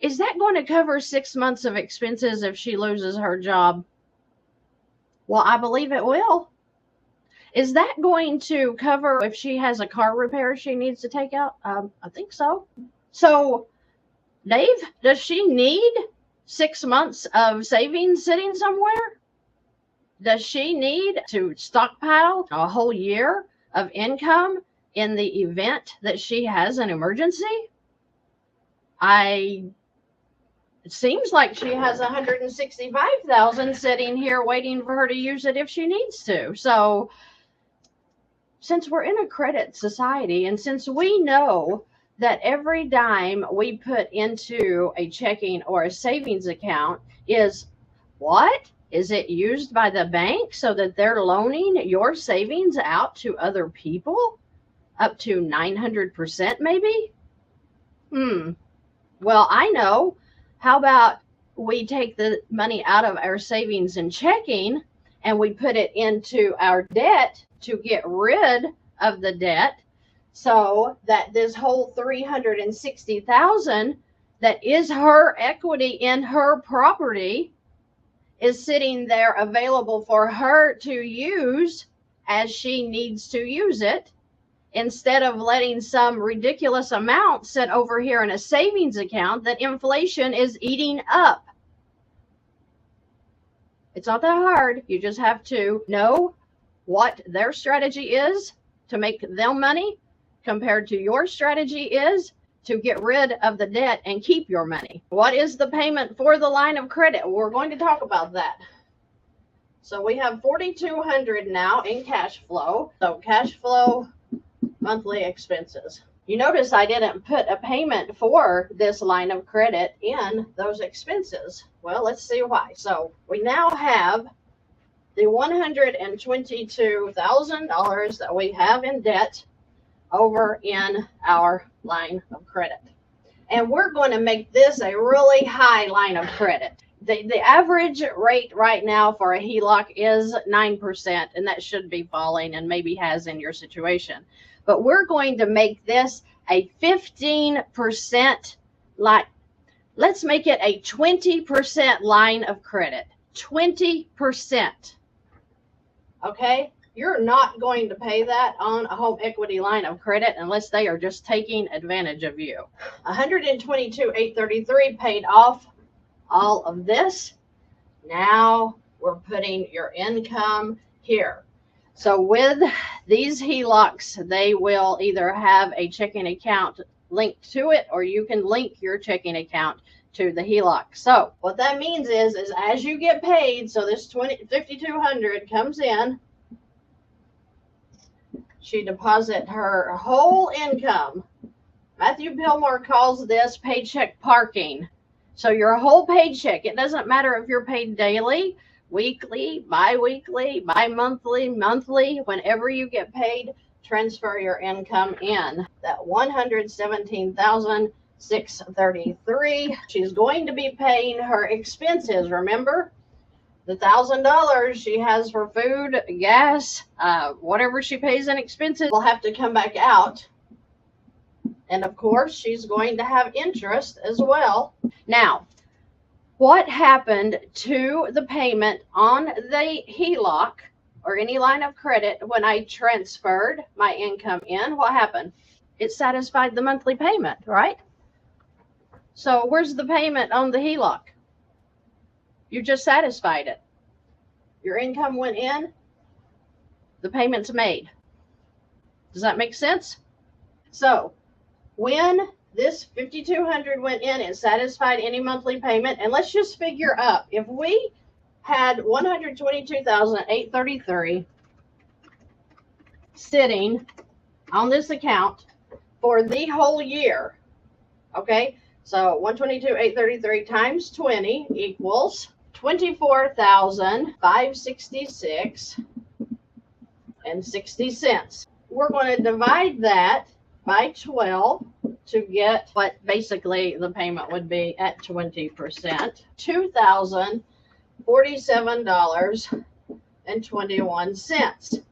Is that going to cover 6 months of expenses if she loses her job? Well, I believe it will. Is that going to cover if she has a car repair she needs to take out? I think so. So, Dave, does she need 6 months of savings sitting somewhere? Does she need to stockpile a whole year of income in the event that she has an emergency? It seems like she has 165,000 sitting here waiting for her to use it if she needs to. So, since we're in a credit society, and since we know that every dime we put into a checking or a savings account is what? Is it used by the bank so that they're loaning your savings out to other people? Up to 900% maybe? Well, I know. How about we take the money out of our savings and checking and we put it into our debt to get rid of the debt, so that this whole 360,000 that is her equity in her property is sitting there available for her to use as she needs to use it, instead of letting some ridiculous amount sit over here in a savings account that inflation is eating up. It's not that hard. You just have to know what their strategy is to make them money compared to your strategy is to get rid of the debt and keep your money. What is the payment for the line of credit? We're going to talk about that. So we have $4,200 now in cash flow. So cash flow, monthly expenses. You notice I didn't put a payment for this line of credit in those expenses. Well, let's see why. So we now have the $122,000 that we have in debt over in our line of credit. And we're going to make this a really high line of credit. The average rate right now for a HELOC is 9%, and that should be falling and maybe has in your situation. But we're going to make this a 15% line. Let's make it a 20% line of credit. 20%. Okay? You're not going to pay that on a home equity line of credit unless they are just taking advantage of you. $122,833 paid off all of this. Now we're putting your income here. So with these HELOCs, they will either have a checking account linked to it, or you can link your checking account to the HELOC. So what that means is as you get paid, so this $5,200 comes in, she deposits her whole income. Matthew Pillmore calls this paycheck parking. So your whole paycheck, it doesn't matter if you're paid daily, weekly, bi-weekly, bi-monthly, monthly, whenever you get paid, transfer your income in. That $117,633. She's going to be paying her expenses. Remember, the $1,000 she has for food, gas, whatever she pays in expenses will have to come back out. And of course, she's going to have interest as well. Now, what happened to the payment on the HELOC or any line of credit when I transferred my income in? What happened? It satisfied the monthly payment, right? So where's the payment on the HELOC? You just satisfied it. Your income went in, the payment's made. Does that make sense? So when this $5,200 went in, it satisfied any monthly payment. And let's just figure up, if we had $122,833 sitting on this account for the whole year, okay? So $122,833 times 20 equals $24,566.60. We're going to divide that by 12 to get what basically the payment would be at 20%, $2,047.21.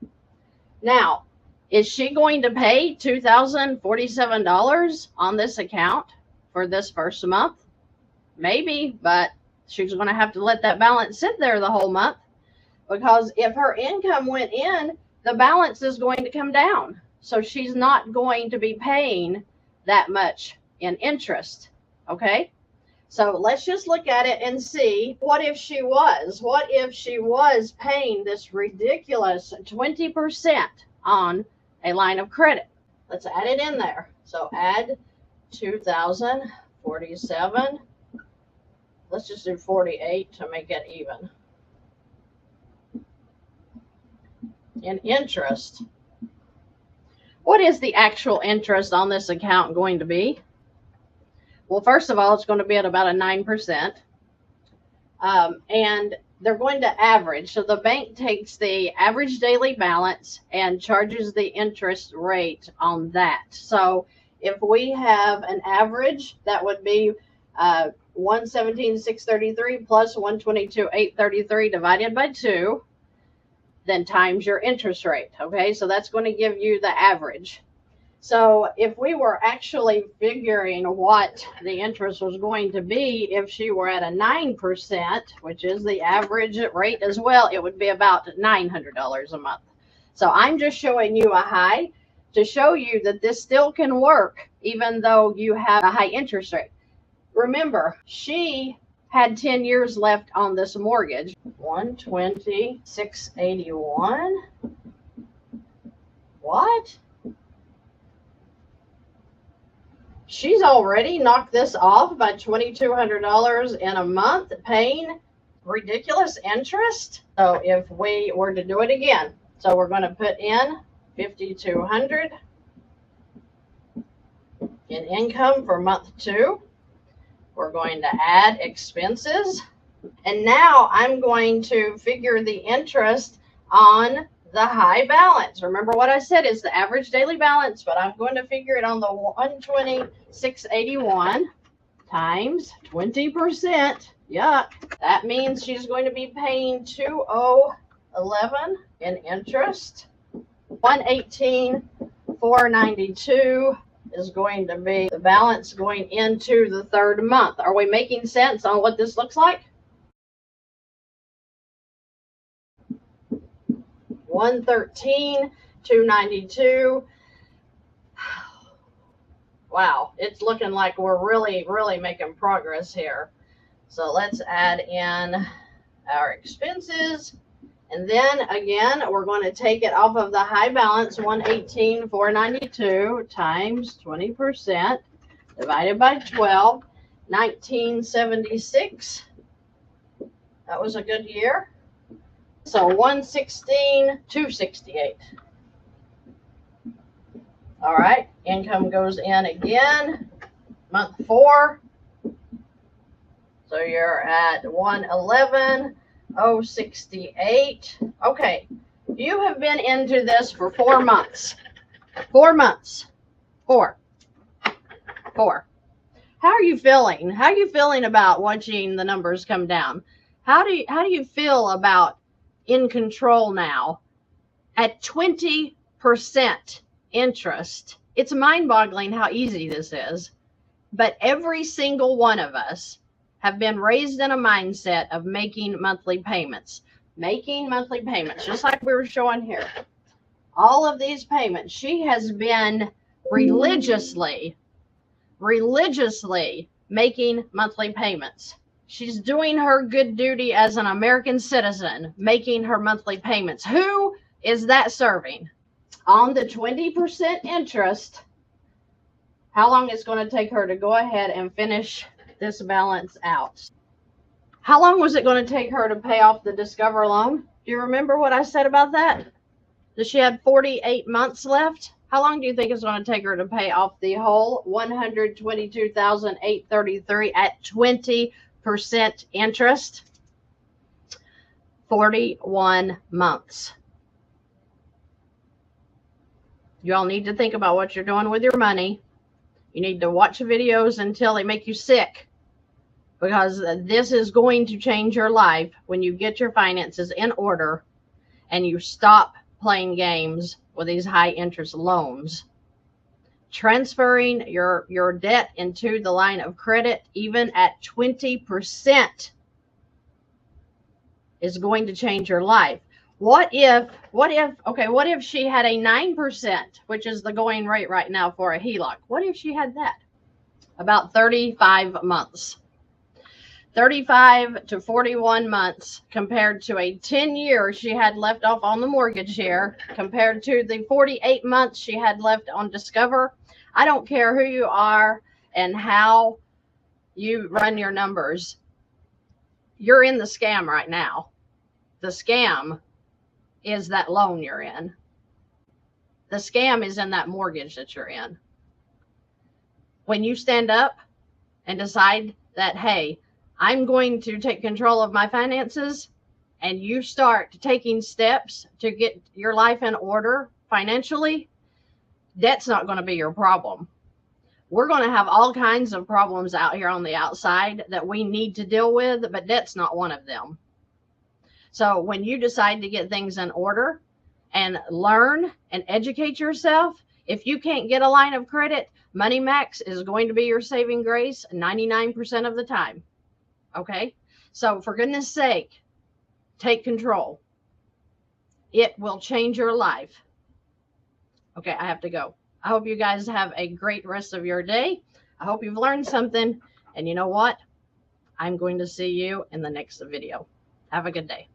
Now, is she going to pay $2,047 on this account for this first month? Maybe, but she's going to have to let that balance sit there the whole month, because if her income went in, the balance is going to come down. So she's not going to be paying that much in interest. Okay? So let's just look at it and see, what if she was paying this ridiculous 20% on a line of credit? Let's add it in there. So add 2,047. Let's just do 48 to make it even. In interest. What is the actual interest on this account going to be? Well, first of all, it's going to be at about a 9%. And they're going to average. So the bank takes the average daily balance and charges the interest rate on that. So if we have an average, that would be 117,633 plus 122,833 divided by 2, then times your interest rate. Okay, so that's going to give you the average. So if we were actually figuring what the interest was going to be if she were at a 9%, which is the average rate as well, it would be about $900 a month. So I'm just showing you a high to show you that this still can work even though you have a high interest rate. Remember, she had 10 years left on this mortgage. 120,681. What? She's already knocked this off by $2,200 in a month, paying ridiculous interest. So if we were to do it again, so we're going to put in 5,200 in income for month 2. We're going to add expenses. And now I'm going to figure the interest on the high balance. Remember what I said is the average daily balance, but I'm going to figure it on the 120,681 times 20%. Yuck. That means she's going to be paying 2,011 in interest. 118,492 is going to be the balance going into the 3rd month. Are we making sense on what this looks like? 113,292. Wow, it's looking like we're really making progress here. So let's add in our expenses. And then again, we're going to take it off of the high balance, 118,492 times 20% divided by 12, 1976. That was a good year. So 116,268. All right, income goes in again. Month 4. So you're at 111,068. Okay, you have been into this for 4 months. 4 months. 4. How are you feeling? How are you feeling about watching the numbers come down? How do you feel about in control now at 20% interest? It's mind-boggling how easy this is. But every single one of us have been raised in a mindset of making monthly payments. Making monthly payments, just like we were showing here. All of these payments, she has been religiously making monthly payments. She's doing her good duty as an American citizen, making her monthly payments. Who is that serving? On the 20% interest, how long it's going to take her to go ahead and finish this balance out? How long was it going to take her to pay off the Discover loan? Do you remember what I said about that? That she had 48 months left? How long do you think it's going to take her to pay off the whole $122,833 at 20% interest? 41 months. You all need to think about what you're doing with your money. You need to watch videos until they make you sick, because this is going to change your life when you get your finances in order and you stop playing games with these high interest loans. transferring your debt into the line of credit, even at 20%, is going to change your life. What if she had a 9%, which is the going rate right now for a HELOC? What if she had that? About 35 months. 35 to 41 months compared to a 10 years she had left off on the mortgage here, compared to the 48 months she had left on Discover. I don't care who you are and how you run your numbers. You're in the scam right now. The scam is that loan you're in. The scam is in that mortgage that you're in. When you stand up and decide that, hey, I'm going to take control of my finances, and you start taking steps to get your life in order financially, debt's not going to be your problem. We're going to have all kinds of problems out here on the outside that we need to deal with, but debt's not one of them. So when you decide to get things in order and learn and educate yourself, if you can't get a line of credit, Money Max is going to be your saving grace 99% of the time. Okay? So for goodness sake, take control. It will change your life. Okay, I have to go. I hope you guys have a great rest of your day. I hope you've learned something. And you know what? I'm going to see you in the next video. Have a good day.